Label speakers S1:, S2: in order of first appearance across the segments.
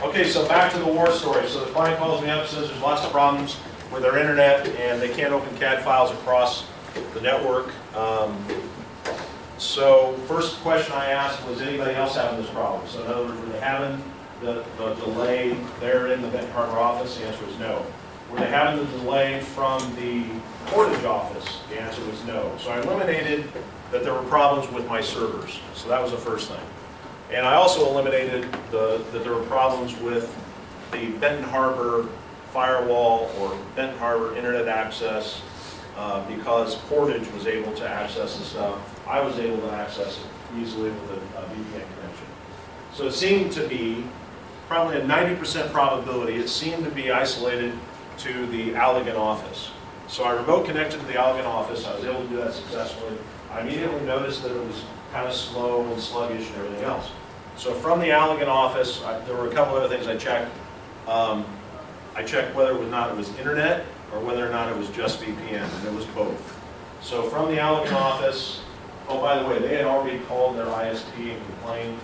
S1: Okay, so back to the war story. So the client calls me up and says there's lots of problems with their internet and they can't open CAD files across the network. So first question I asked was, anybody else having this problem? So in other words, were they having the delay there in the Benton Harbor office? The answer was no. Were they having the delay from the Portage office? The answer was no. So I eliminated that there were problems with my servers. So that was the first thing. And I also eliminated that there were problems with the Benton Harbor firewall or Benton Harbor internet access because Portage was able to access the stuff. I was able to access it easily with a VPN connection. So it seemed to be probably a 90% probability, it seemed to be isolated to the Allegan office. So I remote connected to the Allegan office. I was able to do that successfully. I immediately noticed that it was kind of slow and sluggish and everything else. So from the Allegan office, there were a couple other things I checked. I checked whether or not it was internet or whether or not it was just VPN, and it was both. So from the Allegan office, oh, by the way, they had already called their ISP and complained.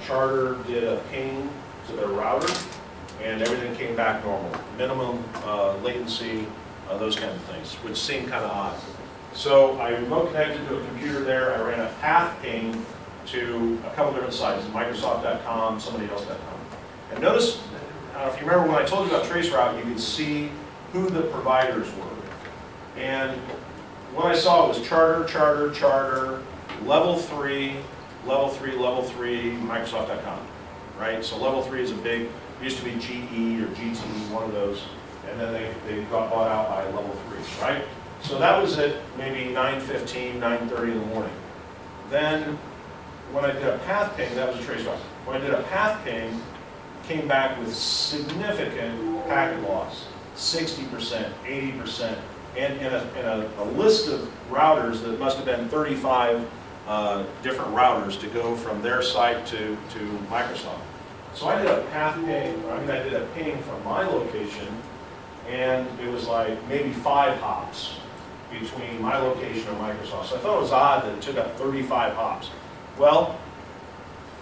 S1: Charter did a ping to their router, and everything came back normal. Minimum latency, those kind of things, which seemed kind of odd. So I remote connected to a computer there. I ran a path ping to a couple different sites, Microsoft.com, somebody else.com. And notice, if you remember when I told you about Traceroute, you could see who the providers were. And what I saw was Charter, Charter, Charter, Level 3, Level 3, Level 3, Microsoft.com, right? So Level 3 is a big, it used to be GE or GT, one of those, and then they got bought out by Level 3, right? So that was at maybe 9:15, 9:30 in the morning. Then when I did a path ping, that was a Traceroute. When I did a path ping, came back with significant packet loss, 60%, 80%, and in a list of routers that must have been 35 different routers to go from their site to Microsoft. So I did a path ping, I did a ping from my location, and it was like maybe 5 hops between my location and Microsoft. So I thought it was odd that it took up 35 hops. Well,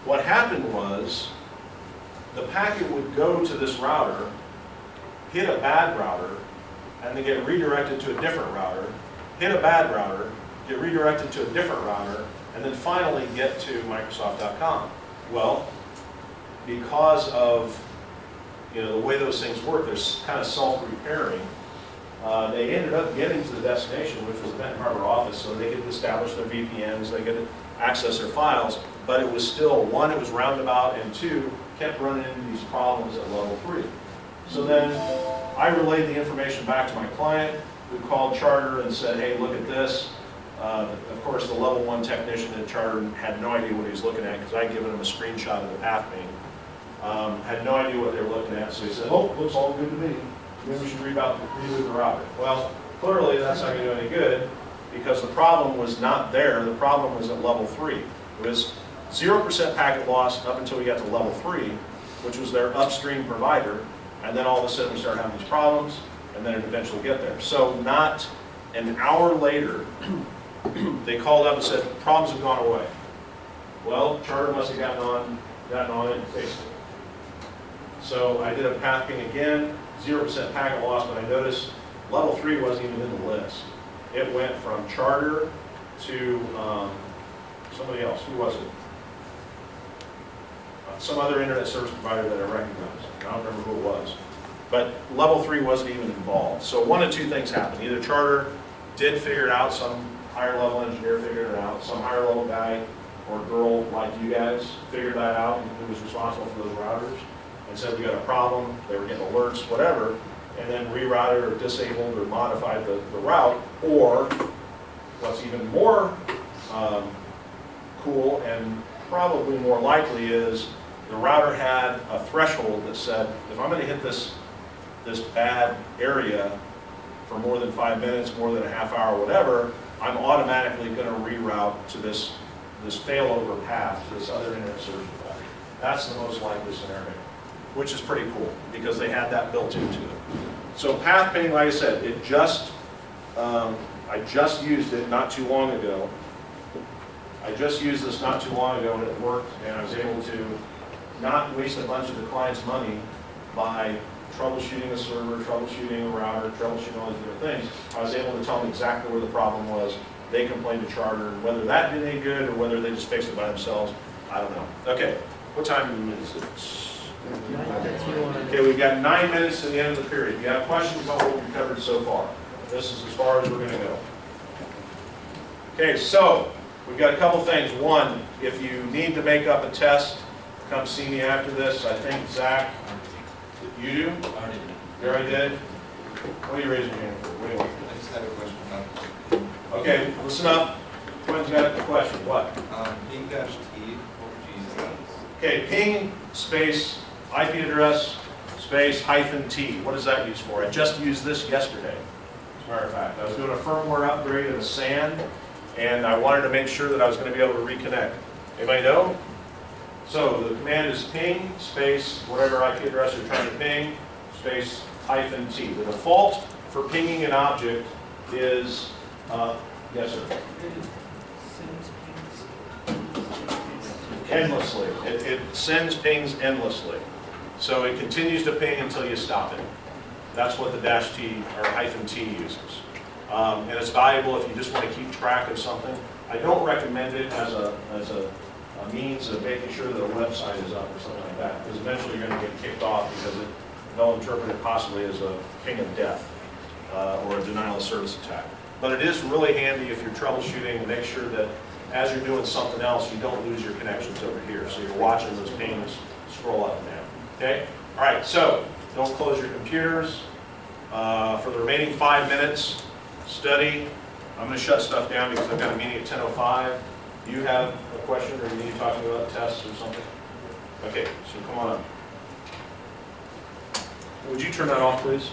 S1: what happened was the packet would go to this router, hit a bad router, and then get redirected to a different router, hit a bad router, get redirected to a different router, and then finally get to Microsoft.com. Well, because of the way those things work, they're kind of self-repairing. They ended up getting to the destination, which was the Benton Harbor office, so they could establish their VPNs, they could access their files, but it was still, one, it was roundabout, and two, kept running into these problems at level 3. So then I relayed the information back to my client, who called Charter and said, hey, look at this. Of course, the level 1 technician at Charter had no idea what he was looking at because I'd given him a screenshot of the path ping. Had no idea what they were looking at, so he said, oh, looks all good to me. Maybe we should reroute the router. Well, clearly that's not going to do any good because the problem was not there. The problem was at level 3. It was 0% packet loss up until we got to level 3, which was their upstream provider, and then all of a sudden we started having these problems, and then it eventually get there. So not an hour later, they called up and said, problems have gone away. Well, Charter must have gotten on it and fixed it. So I did a path ping again, 0% packet loss, but I noticed level 3 wasn't even in the list. It went from Charter to somebody else. Who was it? Some other internet service provider that I recognized. I don't remember who it was. But level 3 wasn't even involved. So one of two things happened. Either Charter did figure it out, some higher level engineer figured it out, some higher level guy or girl like you guys figured that out and who was responsible for those routers and said we got a problem, they were getting alerts, whatever, and then rerouted or disabled or modified the route, or what's even more cool and probably more likely is the router had a threshold that said, if I'm going to hit this bad area for more than 5 minutes, more than a half hour, whatever, I'm automatically going to reroute to this failover path to this other internet service provider. That's the most likely scenario, which is pretty cool because they had that built into it. So path ping, like I said, I just used it not too long ago. I just used this not too long ago and it worked, and I was able to not waste a bunch of the client's money by troubleshooting a server, troubleshooting a router, troubleshooting all these different things. I was able to tell them exactly where the problem was. They complained to Charter, and whether that did any good or whether they just fixed it by themselves, I don't know. Okay, what time is it? Okay, we've got 9 minutes to the end of the period. If you have questions about what we've covered so far, this is as far as we're going to go. Okay, so we've got a couple things. One, if you need to make up a test, come see me after this. I think Zach, you do?
S2: I did.
S1: You already did? What are you raising your hand for? What do you want?
S2: I just had a question.
S1: Okay, listen up. Quinn's got a question. What?
S2: Ping-T, what would you use?
S1: Okay, ping space IP address space -T. What does that use for? I just used this yesterday, as a matter of fact. I was doing a firmware upgrade of a SAN, and I wanted to make sure that I was going to be able to reconnect. Anybody know? So the command is ping space whatever IP address you're trying to ping space -T. The default for pinging an object is, yes sir? Endlessly. It sends pings endlessly. So it continues to ping until you stop it. That's what the -T or -T uses. And it's valuable if you just want to keep track of something. I don't recommend it as a means of making sure that a website is up or something like that, because eventually you're going to get kicked off because they'll interpret it possibly as a ping of death or a denial of service attack. But it is really handy if you're troubleshooting and make sure that as you're doing something else, you don't lose your connections over here. So you're watching those pings scroll up and down. Okay? All right, so don't close your computers. For the remaining 5 minutes, study. I'm going to shut stuff down because I've got a meeting at 10:05. Do you have a question or you need to talk about tests or something? Okay, so come on up. Would you turn that off, please?